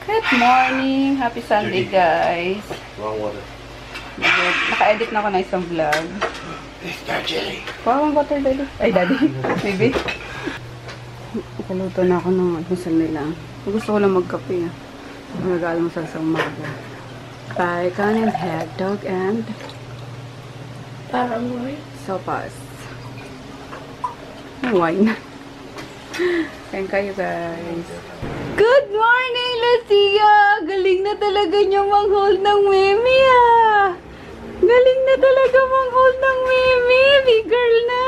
Good morning! Happy Sunday, guys! Wrong water. Naka-edit na ako na isang vlog. Mr. Jelly. Wow, water, daddy. Ay, daddy. Baby. Ikaluto na ako ng almusal nila. Gusto ko lang magkape. Mag-almusal sa umaga. Bacon and hotdog and sopas. Wine. Kain kayo, guys. Good morning, Lucia! Galing na talaga niya mang-hold ng meme, ah! Galing na talaga mang-hold ng meme! Big girl na!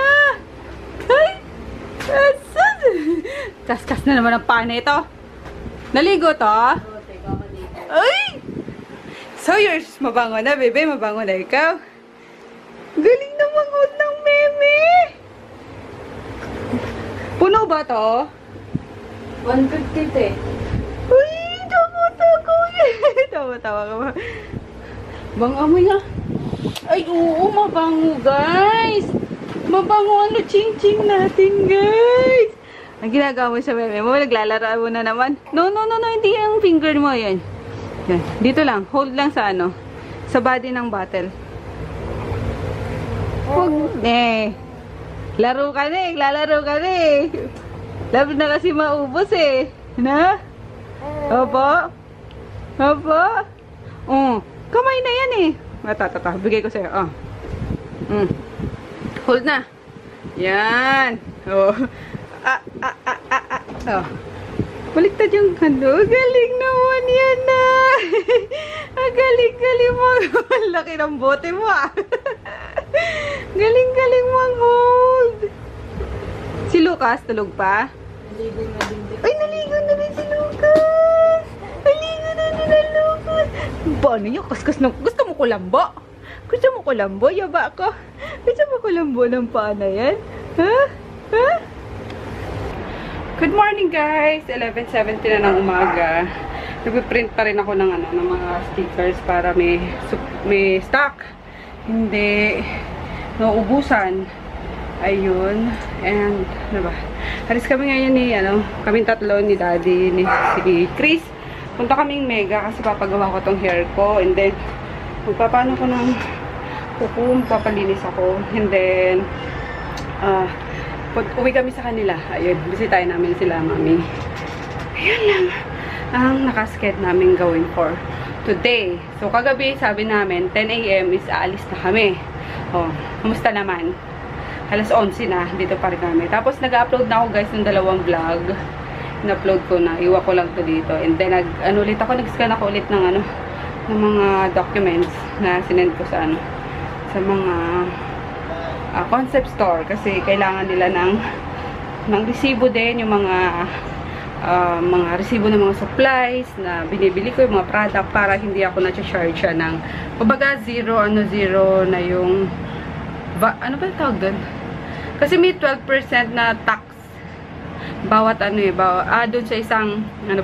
Ay! Asan? Kaskas na naman ang paa nito. Naligo to? Ay! So, yours, mabango na, bebe. Mabango na ikaw. Galing na mang-hold ng meme! Puno ba to? 150 eh. Uy! Tawa-tawa Tawa-tawa ka ba? Bang amoy nga. Ay, oo, mabango, guys. Mabango ang ching-ching natin, guys. Ang ginagawa mo sa meme mo, naglalaro mo na naman. No, hindi yung finger mo, yan. Yan. Dito lang, hold lang sa ano, sa body ng bottle. Huwag, laro ka na lalaro ka na Love na kasi maubos na? Opo? Opo? Kamay na yan Tata, bigay ko sa'yo. Hold na. Yan. Baliktad yung kando. Galing naman yan Galing mo. Laki ng bote mo Galing mong hold. Si Lucas, tulog pa? Naligo na din. Ay, naligo na din si Lucas. Naligo na din ang Lucas. Paano yung kaskas na? Gusto mo kulambo? Gusto mo kulambo? Yaba ko. Gusto mo kulambo ng paana yan? Ha? Good morning, guys. 11:70 na ng umaga. Nagpiprint pa rin ako ng ng mga stickers para may stock. Hindi nauubusan. Ayun. And, ano ba? Halis kami ngayon ni, kaming tatlo ni Daddy, ni si Chris. Punta kaming Mega kasi papagawa ko tong hair ko. And then, magpapano ko ng kuko, papalinis ako. And then, uwi kami sa kanila. Ayun, bisitahin namin sila, mami. Ayun lang ang nakasked namin gawin for today. So, kagabi, sabi namin, 10 AM is aalis na kami. Kumusta naman? Alas 11 na, dito pa rin kami. Tapos, nag-upload na ako, guys, ng 2 vlog. In-upload ko na. Iwa ko lang to dito. And then, nag-scan ako ulit ng, ng mga documents na sinend ko sa, sa mga concept store. Kasi, kailangan nila ng resibo din, yung mga resibo ng mga supplies na binibili ko, yung mga product, para hindi ako na-charge siya ng, kumbaga, zero na yung, ano ba tawag doon? Kasi may 12% na tax bawat doon sa isang 3%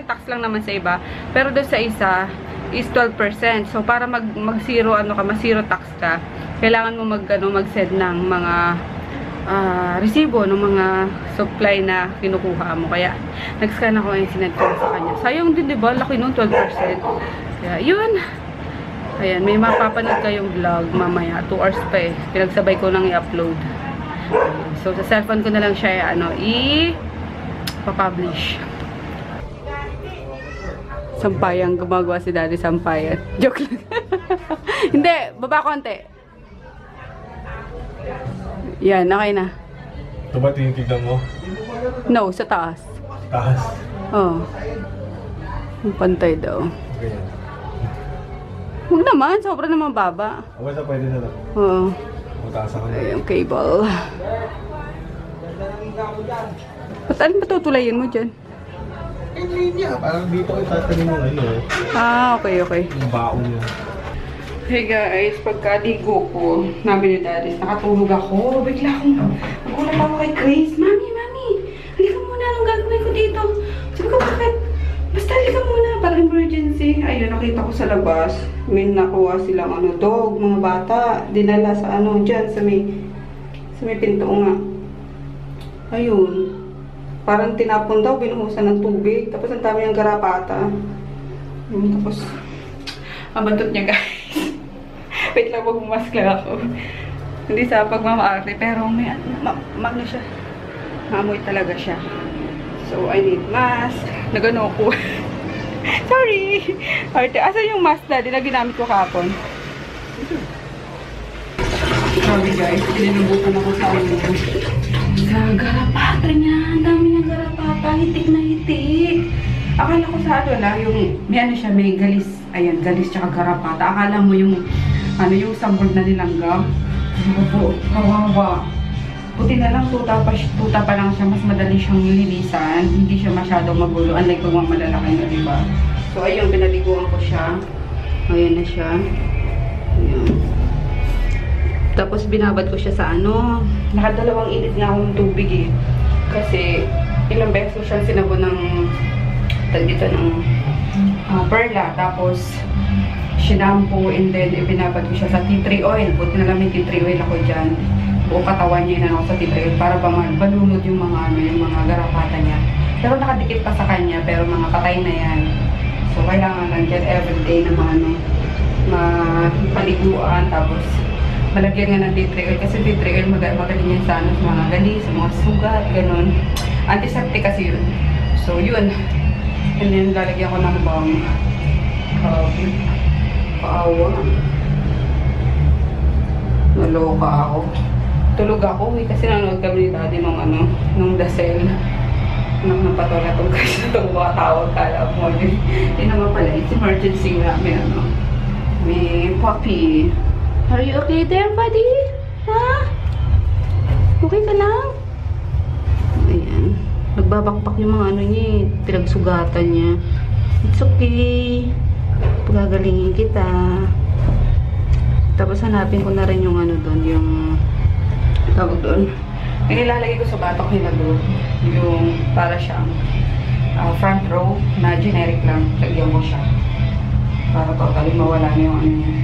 tax lang naman sa iba, pero doon sa isa is 12%. So para mag-zero ma-zero tax ka, kailangan mo mag-send ng mga resibo ng mga supply na kinukuha mo. Kaya nag-scan ako ngayon, sinend ko sa kanya. Sayang din, 'di ba? Laki nung 12%. Kaya yun. Ayan, may mapapanood kayong vlog mamaya. 2 hours pa Pinagsabay ko nang i-upload. So, sa cellphone ko na lang siya, i-publish. Sampayang gumagawa si Daddy, sampayan. Joke lang. Hindi, baba konti. Yan, okay na. Ito ba tinitignan mo? No, sa taas. Taas? Oo. Pantay daw. Okay. Huwag naman, sobra naman baba. Okay na, pwede na lang. Oo. Mataas ako na. Ay, yung cable. Ba't anong patutulayin mo dyan? Yung linya, parang dito ko itatanin mo ngayon. Okay. Yung baon niya. Hey guys, pagkaligo ko, namin ni Daddy, nakatulog ako. Bigla akong nagulat ako kay Chris. Mami, halika muna, anong gagawin ko dito? Sabi ko, bakit? Basta halika muna, parang emergency. Ayun, nakita ko sa labas. May nakuha silang dog, mga bata. Dinala sa dyan, sa may pinto nga. Ayun. Parang tinapon daw, binuhusan ng tubig. Tapos ang dami ng garapata. Tapos, ang bantot niya guys. Wait lang, magmask lang ako. Hindi sa pagmamaarte, pero may ano siya. Maamoy talaga siya. So, I need mask. Nagano ko. Sorry! Arte, asan yung mask na ginamit ko kahapon? Sorry guys, pininubukan ako sa garapata niya. Ang dami ng garapata. Hitik na hitik. Akala ko sa ano lang, yung may ano siya, may galis. Ayan, galis tsaka garapata. Akala mo yung ano yung sabog na nilanggam. Opo, kawawa. Puti na lang, tuta pa lang siya. Mas madali siyang linisan. Hindi siya masyadong magulo. Unlike pag mga malalaki na, diba? So, ayun, pinaliguan ko siya. Ayan na siya. Ayan. Tapos, binabad ko siya sa ano. Nakadalawang init nga akong tubig eh. Kasi, ilang beses ko siyang sinabon ng dito ng perla. Tapos, shampoo and then ibinabad ko siya sa tea tree oil. Buti na lang may tea tree oil ako dyan. Buong katawan niya na ako sa tea tree oil para ba balunod yung mga ano, yung mga garapata niya. Pero nakadikit pa sa kanya, pero mga patay na yan. So, kailangan lang dyan everyday na mga ano, mapaliguan. Tapos, malagyan nga ng tea tree oil. Kasi tea tree oil magaling yan sa, ano, sa mga gali, sa mga sugat, ganun. Antiseptic kasi yun. So, yun. And then, lalagyan ko ng balm. Paawa. Naloka ako. Tulog ako eh, kasi nanonood kami ni Daddy nung ano, nung dasel. Anak ng patola-tong kasi itong mga tawag kala mo. Hindi naman pala, it's emergency nga. May ano, may puppy. Are you okay there, buddy? Ha? Okay ka lang? Ayan. Nagbabakpak yung mga ano niya eh. Pinagsugatan niya. It's okay. Pagagalingin kita. Tapos hanapin ko na rin yung ano doon, yung tawag doon. Yung ilalagay ko sa batok nila doon. Yung para siyang front row na generic lang. Lagyan ko siya. Para totally mawala na yung ano niya.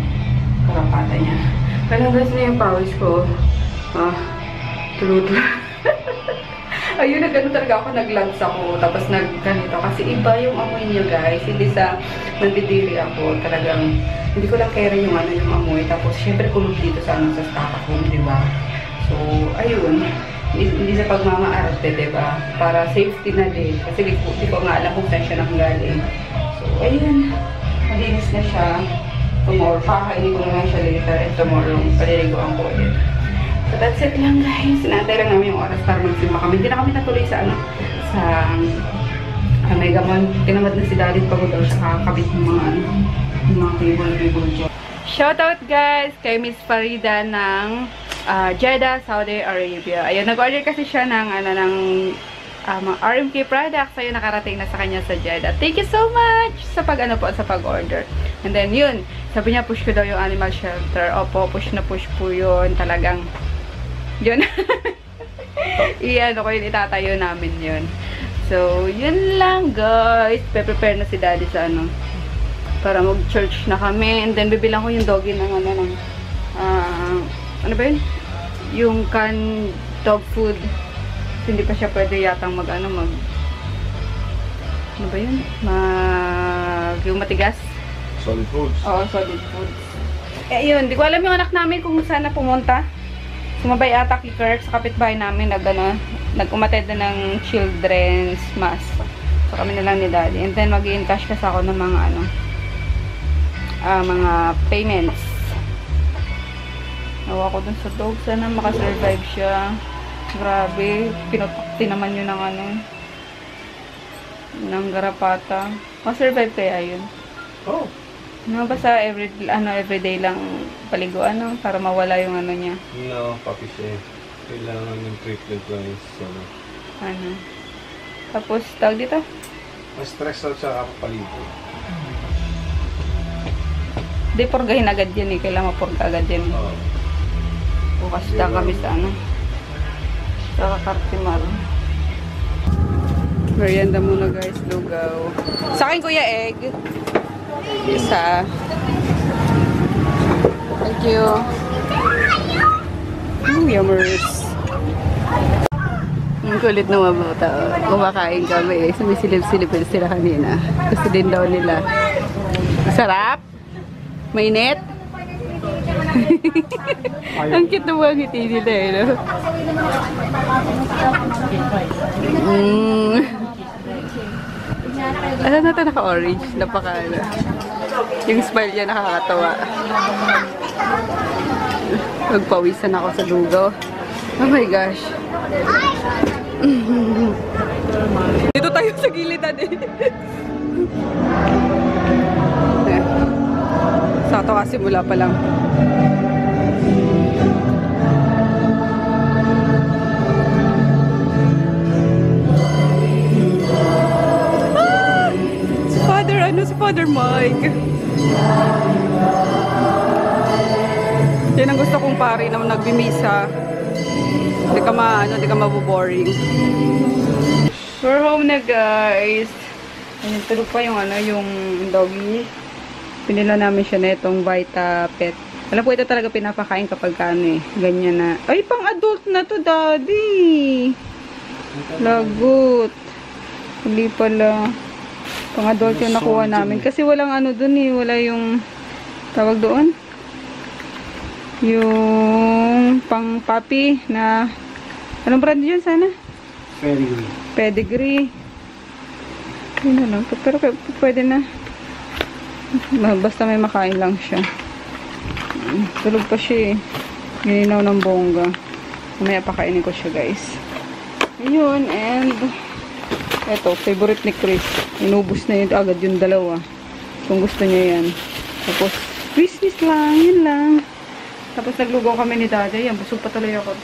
Karapata niya. Panagas na yung pawis ko. Tulo-tulo. Ayun, nagano talaga ako, nag-lunch ako, tapos nag-ganito. Kasi iba yung amoy niya, guys. Hindi sa nandidiri ako. Talagang, hindi ko lang kaya rin yung ano, yung amoy. Tapos, syempre, kulog dito sa, ano, sa Stockholm, di ba? So, ayun. Hindi sa pagmamaarte, di ba? Para safety na din. Kasi di ko nga alam kung saan siya nanggaling. So, ayun. Malinis na siya. Tomorrow, pakainin ko na lang siya later. And tomorrow, paliliguan ko ulit. So that's it lang guys. Sinantay lang namin yung oras para magsimba kami. Hindi na kami natuloy sa ano, sa Megamall. Tinamad na si Daddy pagod daw siya kakabit ng mga ano, yung mga table dyan. Shoutout guys kay Miss Farida ng Jeddah, Saudi Arabia. Ayun, nag-order kasi siya ng ano, ng RMK products. Ayun, nakarating na sa kanya sa Jeddah. Thank you so much sa pag-ano po, sa pag-order. And then yun, sabi niya push ko daw yung animal shelter. Opo, push na push po yun. Talagang yun. Iyan ko yun, itatayo namin yun. So, yun lang guys. Prepare na si Daddy sa ano, para mag-church na kami. And then, bibilang ko yung doggy ng ano, ng ano ba yun? Yung canned dog food. So, hindi pa siya pwede yatang mag ano ba yun? Yung matigas. Solid foods. Oo, solid foods. Eh, yun. Di ko alam yung anak namin kung saan na pumunta. Sumabay ata kay Kirk sa kapitbahay namin. Nag-umatid na ng children's mass. So, kami na lang ni Daddy. And then, mag-i-encash kasi ako ng mga ano, mga payments. Nawa ko dun sa dog. Sana makasurvive siya. Grabe. Pinutakti naman yun ng ano, ng garapata. Makasurvive kaya yun? Oh. No, basta everyday lang paliguan, no? Para mawala yung ano niya. No, papi siya. Kailangan ng treatment lang is Ano. Tapos, tawag dito? ma-stress out siya kapapaligo. Di purgahin agad yan eh. Kailangan mapurga agad yan. Oo. Bukas na kami sa ano. Sa Cartimar. Merienda muna guys, lugaw. Sa akin kuya egg. Isa. Thank you. Yummers. Ang kulit na mga bata. Kumakain kami. Sumisilip-silipin sila kanina. Gusto din daw nila. Sarap? Mainit? Ang cute na mga ngiti nila eh, no? Ano na ito naka-orange? Napaka ano. Yung smile niya nakakatawa. Magpawisan ako sa lugaw. Oh my gosh. Dito tayo sa gilitan eh. Sakto kasi mula pa lang. Si Father Mike. Yan ang gusto kong pare na nagbimisa. Hindi ka maboboring. We're home na guys. Ayun, tulog pa yung yung doggy. Pinila namin siya na itong Vita Pet. Alam po ito talaga pinapakain kapag ganyan na. Ay, pang adult na to, daddy. Lagot. Hindi pala. Pang adult yung nakuha namin. Kasi walang dun eh. Wala yung tawag doon. Yung pang puppy na anong brand yun sana? Pedigree. Pedigree. Yun na lang. Pero pwede na. Basta may makain lang siya. Tulog pa siya eh. Gininaw ng bongga. Mamaya pakainin ko siya guys. Ayun. And eto, favorite ni Chris. Inubos na yun agad yung dalawa. Kung gusto niya yan. Tapos, Christmas lang. Yun lang. Tapos naglugaw kami ni Dada. Yan, busog pa tuloy ako.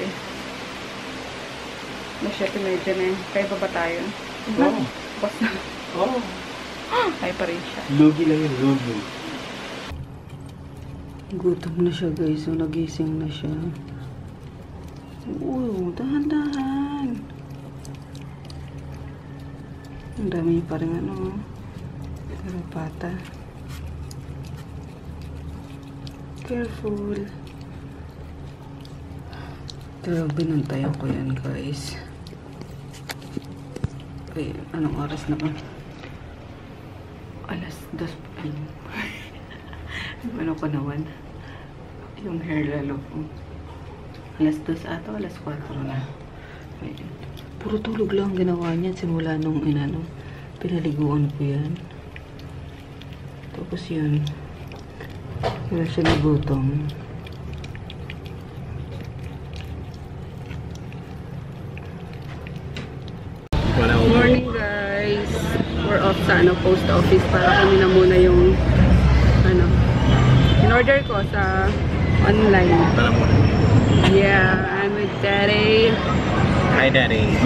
Masyete medyo na yun. Kaya ba tayo? Oo. Tapos na. Oo. Kaya pa rin siya. Lugi lang yun, lugi. Gutom na siya guys. So, nagising na siya. Oo, dahan-dahan. Ang dami pa rin karapata. Careful. Pero binantayan ko yan guys. Ay, anong oras na ba? Alas 2 p.m. Ano ko naman? Yung hair lalo ko. Alas 2 ato, alas 4 na. Ayun. Puro tulog lang ginawa niya simula nung pinaliguan ko yan. Tapos yun. Kaya siya nagutom. Morning guys. We're off sa post office para kami na muna yung in-order ko sa online. Yeah, I'm with Daddy. Hi, Daddy.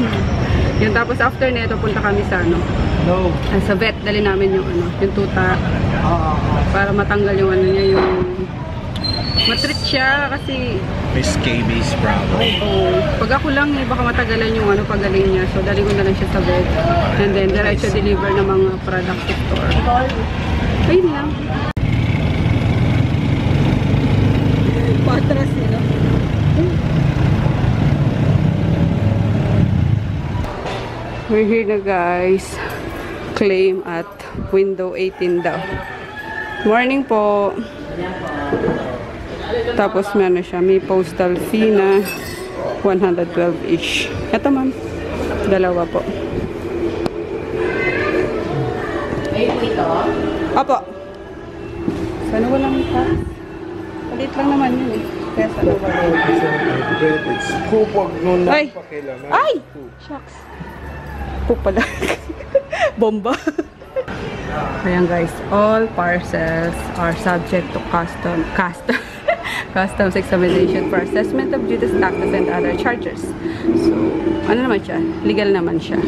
Yung tapos after nito punta kami sa No. sa vet, dali namin yung yung tuta para matanggal yung niya, yung matreat siya kasi Miss KB's problem. pag ako lang baka matagalan yung pagaling niya, so dali ko na lang siya sa vet and then diretso deliver ng mga product store. Ayun lang. Patras nila. We're here na guys. Claim at window 18 daw. Morning po. Tapos may siya. May postal fee na 112 each. Ito ma'am. Dalawa po. Apo. Sana walang tax. Palit lang naman yun eh. Kaya sana walang tax. Kupag nun na Ay! pakailangan. Ay! Shucks. Po pala. Bomba. Ayan guys, all parcels are subject to customs examination for assessment of duties, taxes, and other charges. So, ano naman siya? Legal naman siya.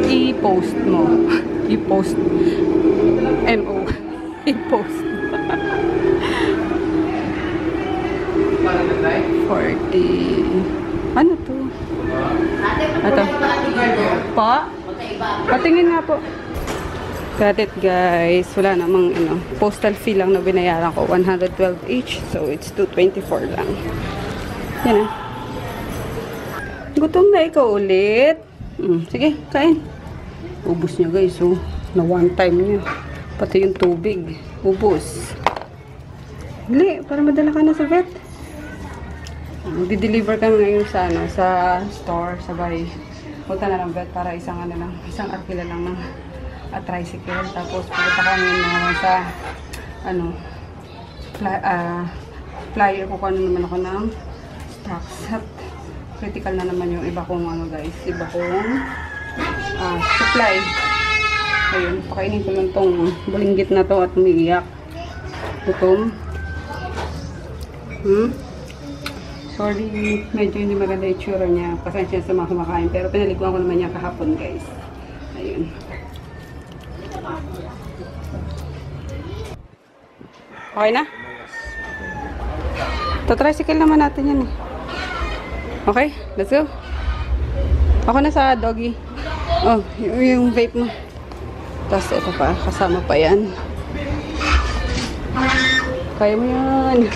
I-post mo. I-post. M-O. I-post. 40. Ano to? Ito. Po? Patingin nga po. Got it guys. Wala namang postal fee lang na binayaran ko. 112 each. So it's 224 lang. Yan Gutom na ikaw ulit. Sige, kain. Ubus niya guys, oh. Na one time niya. Pati yung tubig. Ubus. Hali, para madala ka na sa vet. Di-deliver kami ngayon sa, sa store, sa bahay. Punta na ng vet para isang arkila lang ng tricycle. Tapos punta kami naman sa, flyer ko kung naman ako ng stocks. At critical na naman yung iba kong guys, iba kong supply. Ayun, pakainin ko lang tong bulinggit na to at umiiyak. Gutom. Sorry, medyo hindi maganda yung tsura niya. Pasensya sa mga kumakain. Pero pinaliguan ko naman niya kahapon guys. Ayun. Okay na? Tricycle naman natin yan eh. Okay, let's go. Ako na sa doggy. Oh, yung vape mo. Tapos ito pa, kasama pa yan. Kaya mo yan.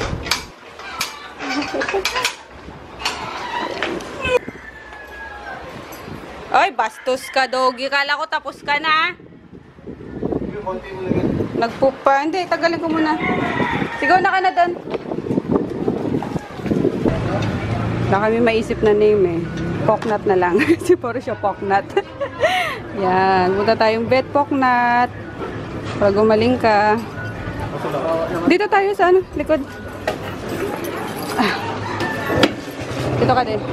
Ay, bastos ka doggy. Kala ko tapos ka na. Nagpupa. Hindi, tagalin ko muna. Sigaw na ka na doon. Wala kami maisip na name eh. Poknat na lang. Si Poro siya Poknat. Yan. Punta tayong vet Poknat. Para gumaling ka. Dito tayo sa likod. Dito ka din.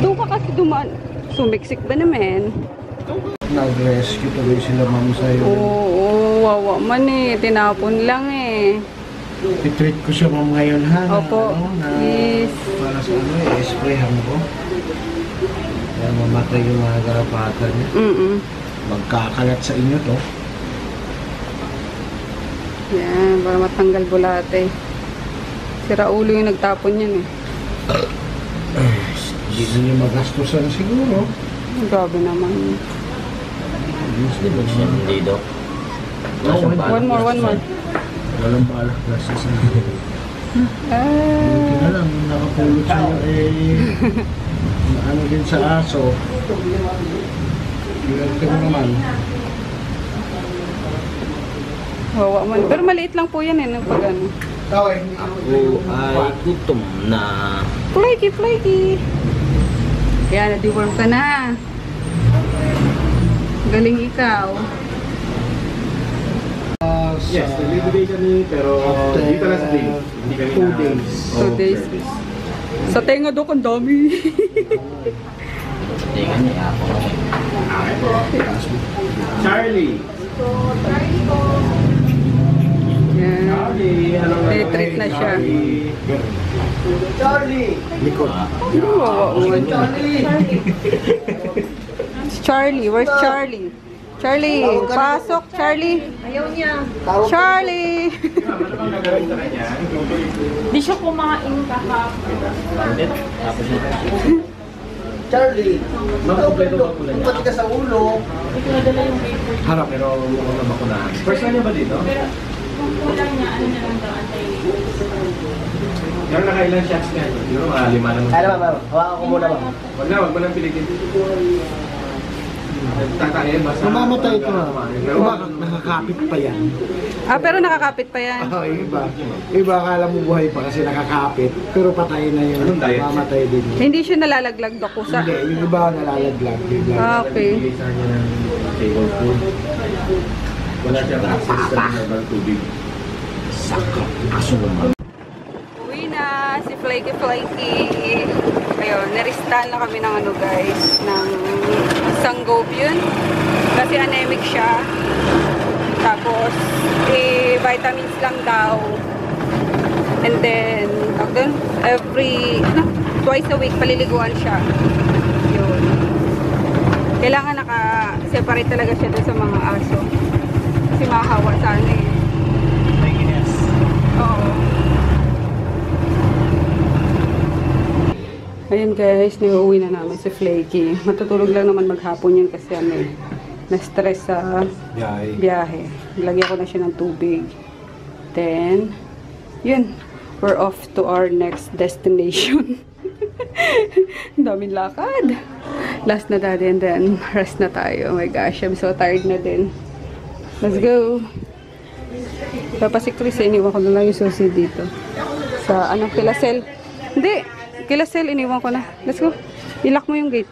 Doon ka kasi dumaan. Sumiksik ba naman? Nag-rescue tuloy sila ma'am sa'yo. Oo, wawa man eh. Tinapon lang eh. I-treat ko siya ma'am ngayon ha. Opo. Yes. Para sa i-sprayhan ko. Kaya mamatay yung mga garapatan niya. Magkakalat sa inyo to. Yan, para matanggal bulate. Sira ulo yung nagtapon yan eh. Hindi na niyo magastusan siguro. Grabe naman. Hindi daw. One more. Walang balak kasi sa buti na lang, nakapulot sa'yo ano din sa aso. Ginagta mo naman. Wawa man. Pero maliit lang po yan eh. Pag ano. Ako ay gutom na. Flaky. Kaya na-deworm ka na. Galing ikaw. Yes, delivery kami pero dito lang sa day. 2 days. 2 days. Sa tenga doon, ang dami. Tingnan niya ako. Charlie! Yan. Charlie! Treat na siya. Charlie! Likod. Wawa man. Charlie, where's Charlie? Charlie, pasok, Charlie. Ayaw niya. Charlie! Di siya kumain kahapon. Charlie! Pati ka sa ulo. Harap, pero mukhang na bakunahan. First time niya ba dito? Kulang niya, ano niya lang daw, Pero nakailan shots ka? Siguro mga 5 naman. Kaya naman, ma'am. Hawakan ko muna, ma'am. Wag mo nang pilitin. Tatayin, basta. Mamamatay ito na. Iba, nakakapit pa yan. Pero nakakapit pa yan. Oo, iba. Iba, akala mo buhay pa kasi nakakapit. Pero patay na yun. Anong diet? Mamamatay din. Hindi siya nalalaglag do kusa. Hindi, yung iba nalalaglag. Okay. Table food. Wala siyang access sa normal tubig. Sakap. Aso naman. Uwi na si Flaky. Ayun, naristan na kami ng guys, ng sangobion. Kasi anemic siya. Tapos, vitamins lang daw. And then, twice a week, paliliguan siya. Yun. Kailangan naka-separate talaga siya dun sa mga aso. Kasi makahawa sana eh. Oo. Ayan guys, niuwi na namin si Flaky. Matutulog lang naman maghapon yun kasi na-stress sa biyahe. Lagyan ko na siya ng tubig. Then, yun. We're off to our next destination. Ang daming lakad. Last na daddy and then rest na tayo. Oh my gosh, I'm so tired na din. Let's go. Papa si Chris, iniwan ko na lang yung susi dito. Sa anong Kilasel. Hindi, Kilasel, iniwan ko na. Let's go. Ilock mo yung gate.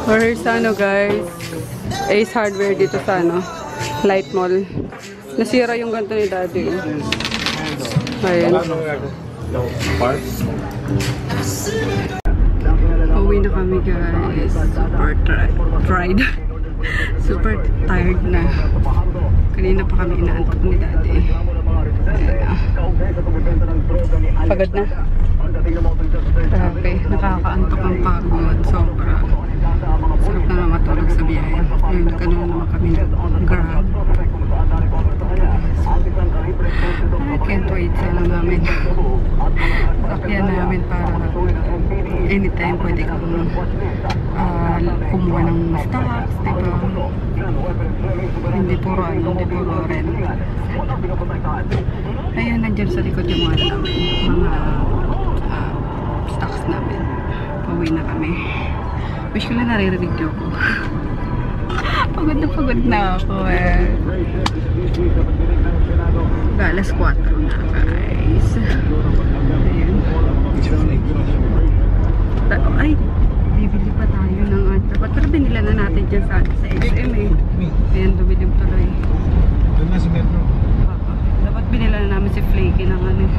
We're sa ano guys, Ace Hardware dito sa ano, Light Mall. Nasira yung ganito ni daddy. Ayan. Uwi na kami guys. Super tried. Super tired na. Kanina pa kami inaantok ni daddy. Ayan na. Pagod na. Grabe, nakakaantok ang pagod. Sobra. Sarap na lang matulog sa biyahe. Ngayon, nagkano naman kami ng Grab. I can't wait. Sana namin. Sakyan namin para anytime pwede kang kumuha ng stocks, diba? Hindi puro ano, hindi puro rent. Ayan, nandyan sa likod yung mga namin. Mga stocks namin. Pauwi na kami. Wish ko lang naririnig niyo ko. Pagod na ako eh. Alas 4 na guys. Ayan. Ay, bibili pa tayo ng dapat pero binila na natin dyan sa SM eh. Ayan, dumilim tuloy. Doon na sa metro. Dapat binila na namin si Flaky ng ano.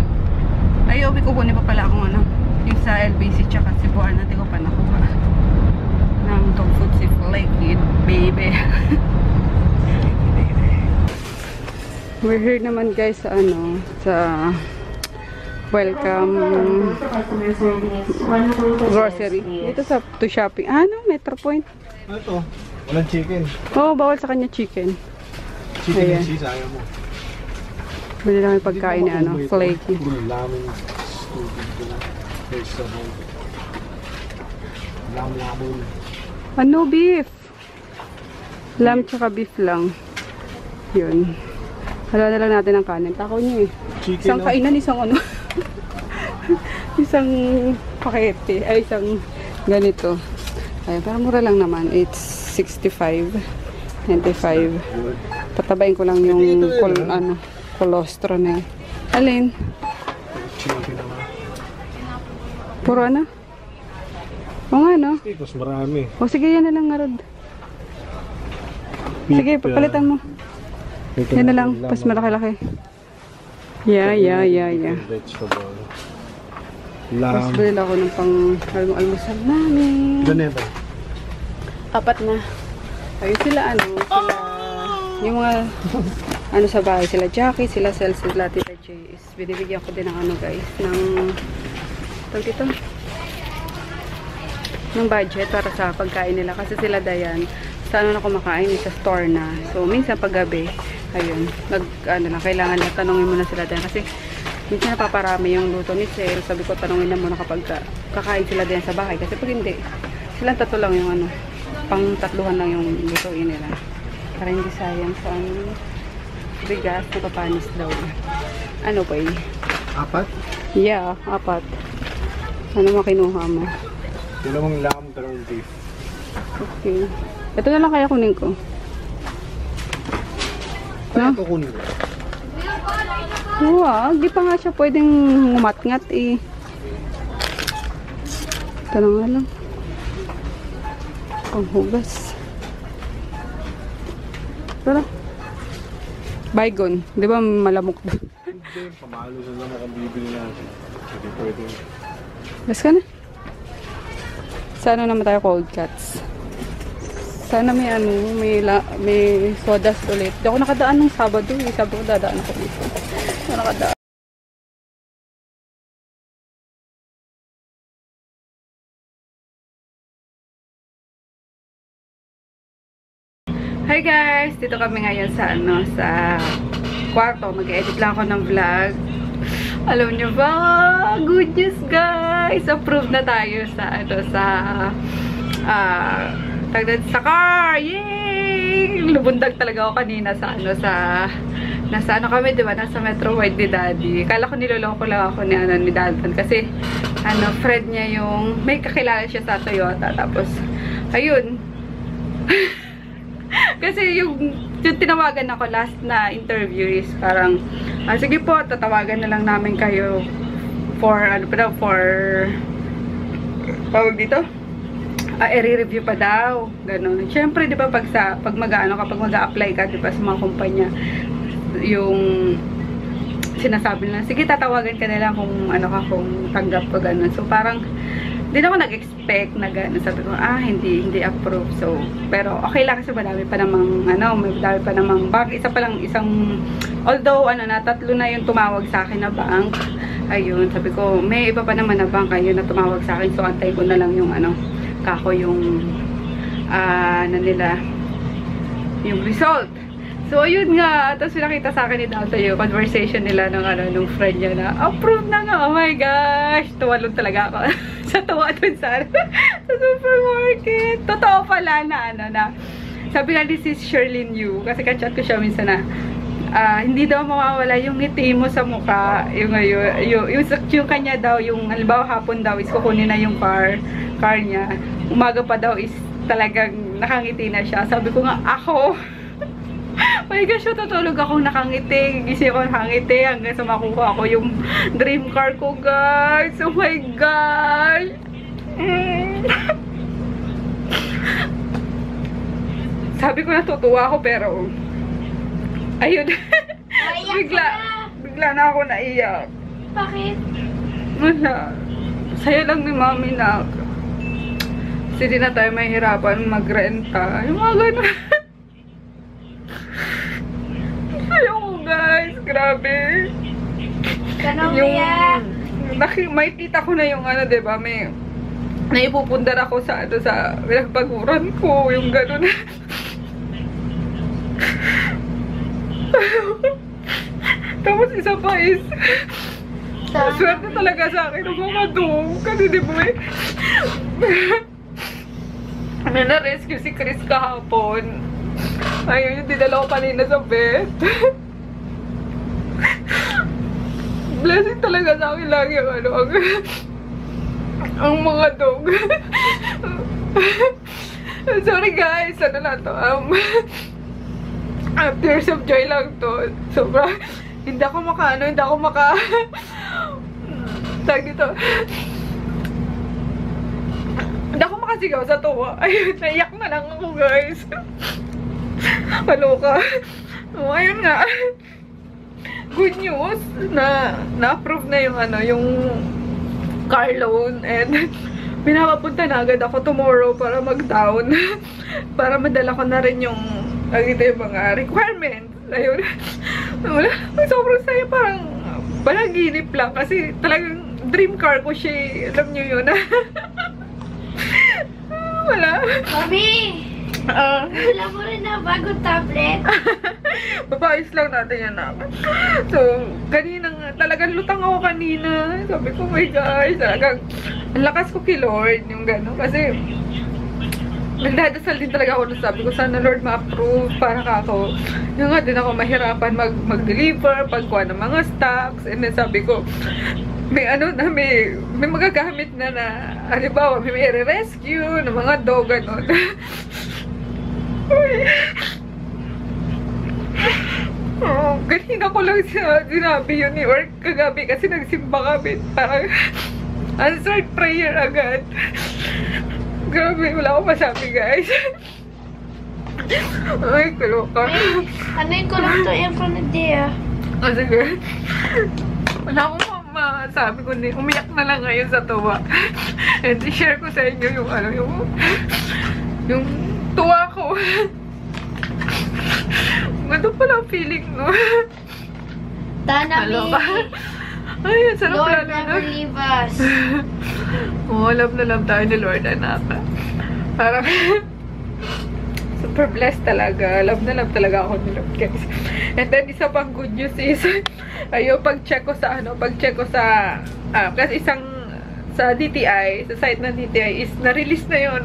Ay, uwi kukunin pa pala akong ano. Yung sa LBC tsaka si Buwan natin ko pa nakuha. Ng dog food si Flaky, baby. We're here naman guys sa ano, sa Welcome Grocery. Dito sa to shopping. Ano? Metro Point. Ano to? Walang chicken. Oo, bawal sa kanya chicken. Chicken Ayan. and cheese, ayaw mo. Bili lang yung pagkain ni ano, Flaky. Lamin. Lam-lamon. Ano, beef? Lamb tsaka beef lang. Yun. Hala na lang natin ang kanin. Takaw niyo eh. Chicken, Isang kainan, isang ano. Isang pakete. Ay, isang ganito. Ay, pero mura lang naman. It's 65. 95. Patabayin ko lang yung kolostro na eh. Alin? Chicken naman. Puro ano? O nga no? Mas marami. O sige, yan na lang nga Rod. Sige, papalitan mo. Yan na lang, pas malaki-laki. Yeah. Vegetable. Tapos Lamb. bilhin ako ng pang almusal namin. Ganito. 4 na. Ayun sila yung mga ano sa bahay, sila Jackie, sila Cel, sila Tita J. Binibigyan ko din ng ano guys, ng tawag dito, ng budget para sa pagkain nila. Kasi sila Dayan, sa ano na kumakain, sa store na. So, minsan paggabi, ayun, kailangan na tanongin mo na sila Dayan. Kasi, minsan napaparami yung luto ni Cel. Sabi ko, tanongin na muna kapag kakain sila Dayan sa bahay. Kasi pag hindi, silang 3 lang yung ano, pang 3 lang yung lutuin nila. Para hindi sayang sa ano, bigas, napapanis daw. Ano pa eh? 4? Yeah, 4. Ano makinuha mo? Dalawang lamb, dalawang beef. Okay. Ito na lang kaya kunin ko. Kaya ito kunin ko. Wow, di pa nga siya pwedeng ngumat-ngat eh. Ito na nga lang. Panghugas. Tara. Baygon. Di ba malamok ba? Hindi, pamalo sa naman kung bibili natin. Hindi pwede. Gas ka na. Sana naman tayo cold cuts. Sana may ano, may sodas ulit. Di ako nakadaan ng Sabado. Sabi ko dadaan ako dito. Di ako nakadaan. Hi guys! Dito kami ngayon sa ano, sa kwarto. Mag-edit lang ako ng vlog. Alam nyo ba? Good news guys! Approved na tayo sa ano, sa sa car! Yay! Lubundag talaga ako kanina sa ano, sa nasa ano kami, di ba? Nasa Metro Wide ni Daddy. Kala ko niloloko lang ako ni Dalton. Kasi, friend niya yung, may kakilala siya sa Toyota. Tapos, ayun. Kasi yung tinawagan ako last na interview is parang, sige po, tatawagan na lang namin kayo for, tawag dito? I-review pa daw. Ganun. Siyempre, di ba, kapag mag-a-apply ka, di ba, sa mga kumpanya, yung sinasabi nila, sige, tatawagan ka na lang kung kung tanggap ko, ganun. So, parang, hindi ako nag-expect na gano'n. Sabi ko, hindi approve. So, pero okay lang kasi madami pa namang, madami pa namang bank. Although, tatlo na yung tumawag sa akin na bank. Ayun, sabi ko, may iba pa naman na bank ayun na tumawag sa akin. So, antay ko na lang yung, yung result. So, ayun nga. Tapos, pinakita sa akin ni Dalton yung conversation nila nung friend niya na, approve na nga. Oh my gosh. Tuwalon talaga ako. Sa tuwa dun sa supermarket. Totoo pala na sabi nga, this is Sherlyn Yu. Kasi kachat ko siya minsan na, hindi daw mawawala yung ngiti mo sa mukha. Yung kanya daw, yung halimbawa hapon daw is kukunin na yung car niya. Umaga pa daw is talagang nakangiti na siya. Sabi ko nga, ako, my gosh, tutulog akong nakangiti. Gising ko nakangiti hanggang sa makuha ko yung dream car ko, guys. Oh my gosh. Sabi ko natutuwa ako pero ayun. bigla na ako naiyak. Bakit? Wala. Saya lang ni mami na kasi di na tayo mahirapan magrenta. Yung mga ganun. Ayoko, guys. Grabe. May kita ko na yung diba, may naipupundar ako sa pinagpaguran ko. Yung ganun. Tapos isa pa is swerte talaga sa akin ng mga dog. Kasi di ba na-rescue si Chris kahapon. Ayun, yung dinala ko kanina sa vet. Blessing talaga sa akin lagi ang mga dog. Sorry guys, tears of joy lang to. Sobra, hindi ako tag dito. Hindi ako makasigaw sa tuwa. Ayun, naiyak na lang ako guys. Kaloka. So, ayun nga. Good news na na-approve na yung car loan and pinapapunta na agad ako tomorrow para mag-down. Para madala ko na rin yung mga requirements. Ayun. Wala. Sobrang saya. Parang panaginip lang kasi talagang dream car ko siya. Alam nyo yun. Wala. Mami! Wala mo rin na bagong tablet. Papayos lang natin yan naman. So, talagang lutang ako kanina. Sabi ko, my gosh, talagang ang lakas ko kay Lord, yung gano'n. Kasi, nagdadasal din talaga ako na sabi ko, sana Lord ma-approve para ako. Yung nga din ako mahirapan mag-deliver, pagkuha ng mga stocks. And then sabi ko, may magagamit na halimbawa, may i-rescue ng mga dog, gano'n. Kanina ko lang sinabi yun or kagabi kasi nagsimba kami. Parang answered prayer agad. Grabe, wala akong masabi guys. Ay, kaloka. Ano ko lang to earphone na dia? Sige. Wala akong masabi kundi umiyak na lang ngayon sa tuwa. And i-share ko sa inyo yung tuwa ko. Ganda pala ang feeling, no? Tana, ay, sarap Lord lalo never leave us. Love na love tayo ni Lord, anak. Parang super blessed talaga. Love na love talaga ako ni Lord, guys. And then, isa pang good news is, pag-check ko sa, kasi sa DTI, sa site ng DTI is, na-release na yung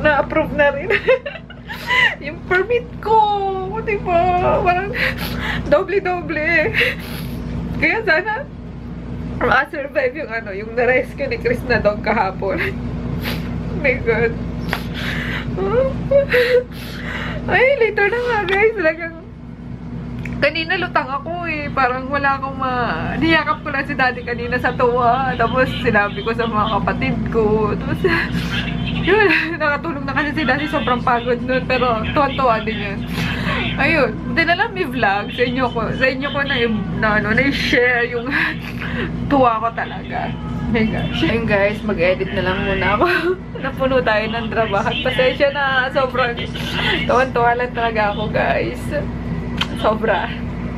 na-approve na rin. Yung permit ko. diba? Parang doble-doble. Kaya sana makasurvive yung yung na-rescue ni Chris na dog kahapon. Oh my God. Ay, later na nga guys. Talagang kanina lutang ako eh. Parang wala akong niyakap ko lang si daddy kanina sa tuwa. Tapos sinabi ko sa mga kapatid ko. Tapos yun, nakatulong na kasi si daddy. Sobrang pagod nun. Pero tuwan-tuwa din yun. Ayun, hindi na lang may vlog sa inyo ko. Sa inyo ko na-share yung tuwa ko talaga. Oh my gosh. Ayun guys, mag-edit na lang muna ako. Napuno tayo ng trabaho. Pasensya na, sobrang tuwan-tuwa lang talaga ako guys. Sobra.